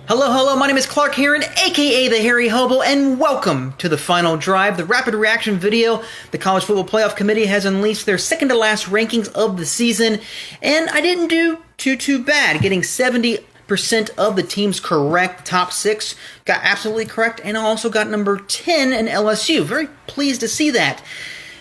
Hello, hello, my name is Clark Heron, aka the Hairy Hobo, and welcome to the final drive, the rapid reaction video. The College Football Playoff Committee has unleashed their second to last rankings of the season, and I didn't do too bad, getting 70% of the teams correct. Top 6 got absolutely correct, and I also got number 10 in LSU. Very pleased to see that.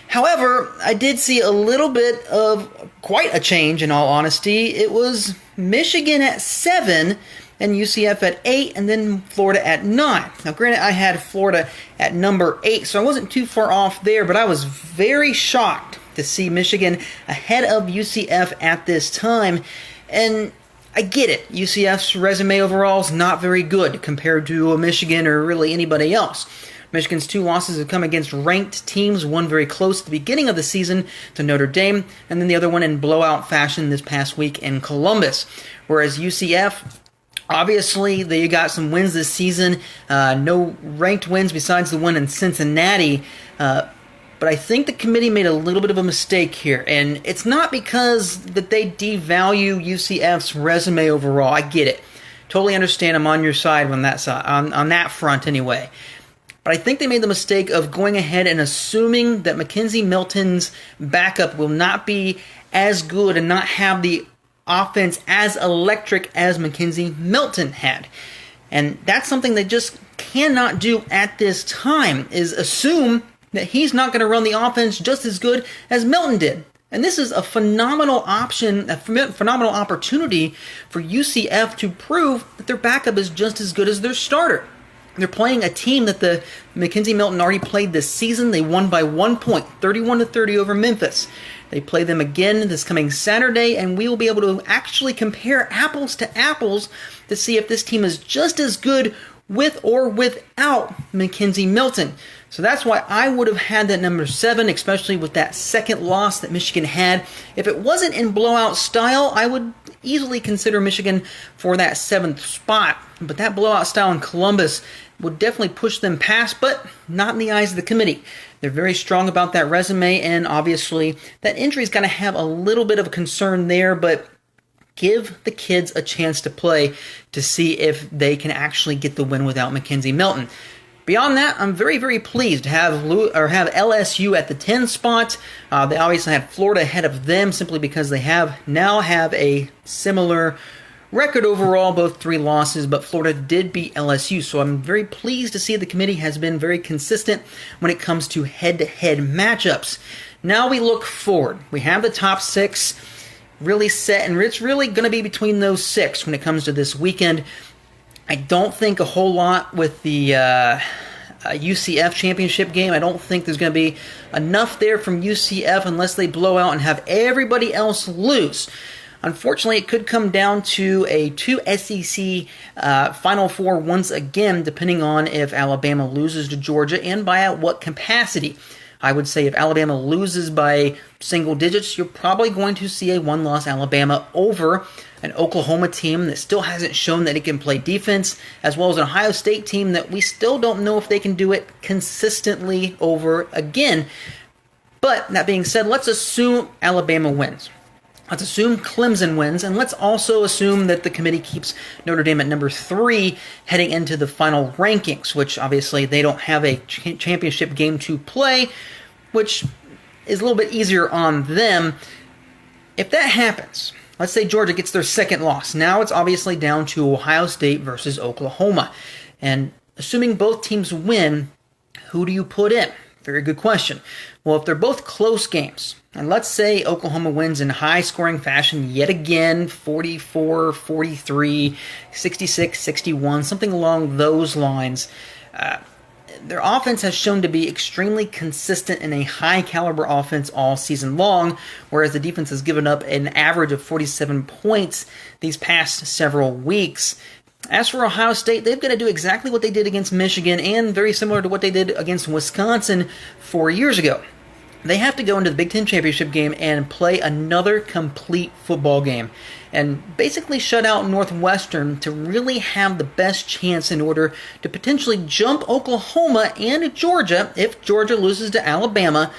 However, I did see a little bit of quite a change, in all honesty. It was Michigan at 7, and UCF at 8, and then Florida at 9. Now, granted, I had Florida at number 8, so I wasn't too far off there, but I was very shocked to see Michigan ahead of UCF at this time. And I get it. UCF's resume overall is not very good compared to Michigan or really anybody else. Michigan's 2 losses have come against ranked teams, one very close at the beginning of the season to Notre Dame, and then the other one in blowout fashion this past week in Columbus. Whereas UCF, obviously, they got some wins this season. No ranked wins besides the one in Cincinnati. But I think the committee made a little bit of a mistake here. And it's not because that they devalue UCF's resume overall. I get it. Totally understand. I'm on your side on that side, on that front anyway. But I think they made the mistake of going ahead and assuming that McKenzie Milton's backup will not be as good and not have the offense as electric as McKenzie Milton had. And that's something they just cannot do at this time, is assume that he's not going to run the offense just as good as Milton did. And this is a phenomenal option, a phenomenal opportunity for UCF to prove that their backup is just as good as their starter. They're playing a team that the McKenzie Milton already played this season. They won by 1 point, 31-30 over Memphis. They play them again this coming Saturday, and we will be able to actually compare apples to apples to see if this team is just as good with or without McKenzie Milton. So that's why I would have had that number 7, especially with that second loss that Michigan had. If it wasn't in blowout style, I would easily consider Michigan for that 7th spot. But that blowout style in Columbus would definitely push them past, but not in the eyes of the committee. They're very strong about that resume, and obviously that injury's going to have a little bit of a concern there, but give the kids a chance to play to see if they can actually get the win without McKenzie Milton. Beyond that, I'm very pleased to have LSU at the 10 spot. They obviously had Florida ahead of them simply because they now have a similar record overall, both 3 losses, but Florida did beat LSU, so I'm very pleased to see the committee has been very consistent when it comes to head-to-head matchups. Now we look forward. We have the top 6 really set, and it's really going to be between those 6 when it comes to this weekend. I don't think a whole lot with the UCF championship game. I don't think there's going to be enough there from UCF unless they blow out and have everybody else lose. Unfortunately, it could come down to a 2 SEC Final Four once again, depending on if Alabama loses to Georgia and by at what capacity. I would say if Alabama loses by single digits, you're probably going to see a 1-loss Alabama over an Oklahoma team that still hasn't shown that it can play defense, as well as an Ohio State team that we still don't know if they can do it consistently over again. But that being said, let's assume Alabama wins. Let's assume Clemson wins, and let's also assume that the committee keeps Notre Dame at number 3 heading into the final rankings, which obviously they don't have a championship game to play, which is a little bit easier on them. If that happens, let's say Georgia gets their 2nd loss. Now it's obviously down to Ohio State versus Oklahoma. And assuming both teams win, who do you put in? Very good question. Well, if they're both close games, and let's say Oklahoma wins in high-scoring fashion yet again, 44, 43, 66, 61, something along those lines, their offense has shown to be extremely consistent in a high-caliber offense all season long, whereas the defense has given up an average of 47 points these past several weeks. As for Ohio State, they've got to do exactly what they did against Michigan and very similar to what they did against Wisconsin 4 years ago. They have to go into the Big Ten Championship game and play another complete football game and basically shut out Northwestern to really have the best chance in order to potentially jump Oklahoma and Georgia if Georgia loses to Alabama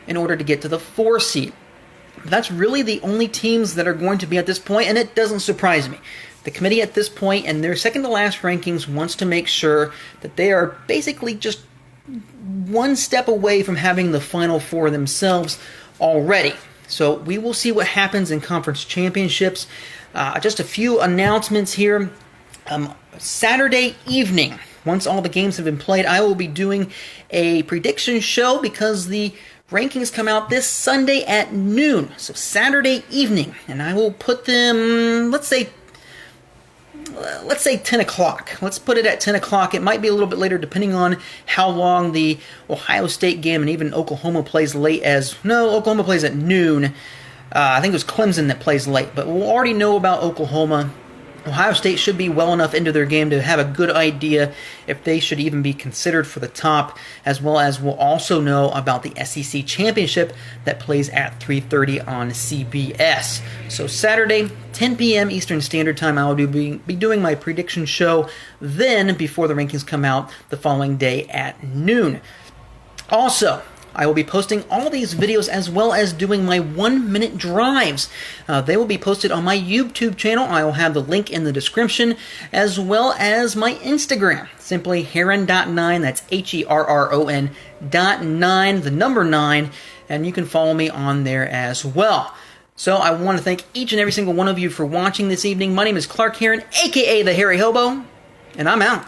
in order to get to the 4 seed. That's really the only teams that are going to be at this point, and it doesn't surprise me. The committee at this point, in their second to last rankings, wants to make sure that they are basically just one step away from having the Final Four themselves already. So we will see what happens in conference championships. Just a few announcements here. Saturday evening, once all the games have been played, I will be doing a prediction show because the rankings come out this Sunday at noon. So Saturday evening, and I will put them, let's say 10 o'clock. Let's put it at 10 o'clock. It might be a little bit later depending on how long the Ohio State game and even Oklahoma plays late as... No, Oklahoma plays at noon. I think it was Clemson that plays late, but we'll already know about Oklahoma. Ohio State should be well enough into their game to have a good idea if they should even be considered for the top, as well as we'll also know about the SEC Championship that plays at 3:30 on CBS. So Saturday, 10 p.m. Eastern Standard Time, I will be doing my prediction show then before the rankings come out the following day at noon. Also, I will be posting all these videos as well as doing my 1-minute drives. They will be posted on my YouTube channel. I will have the link in the description, as well as my Instagram. Simply Heron.9, that's HERRON.9, the number 9, and you can follow me on there as well. So I want to thank each and every single one of you for watching this evening. My name is Clark Heron, a.k.a. the Hairy Hobo, and I'm out.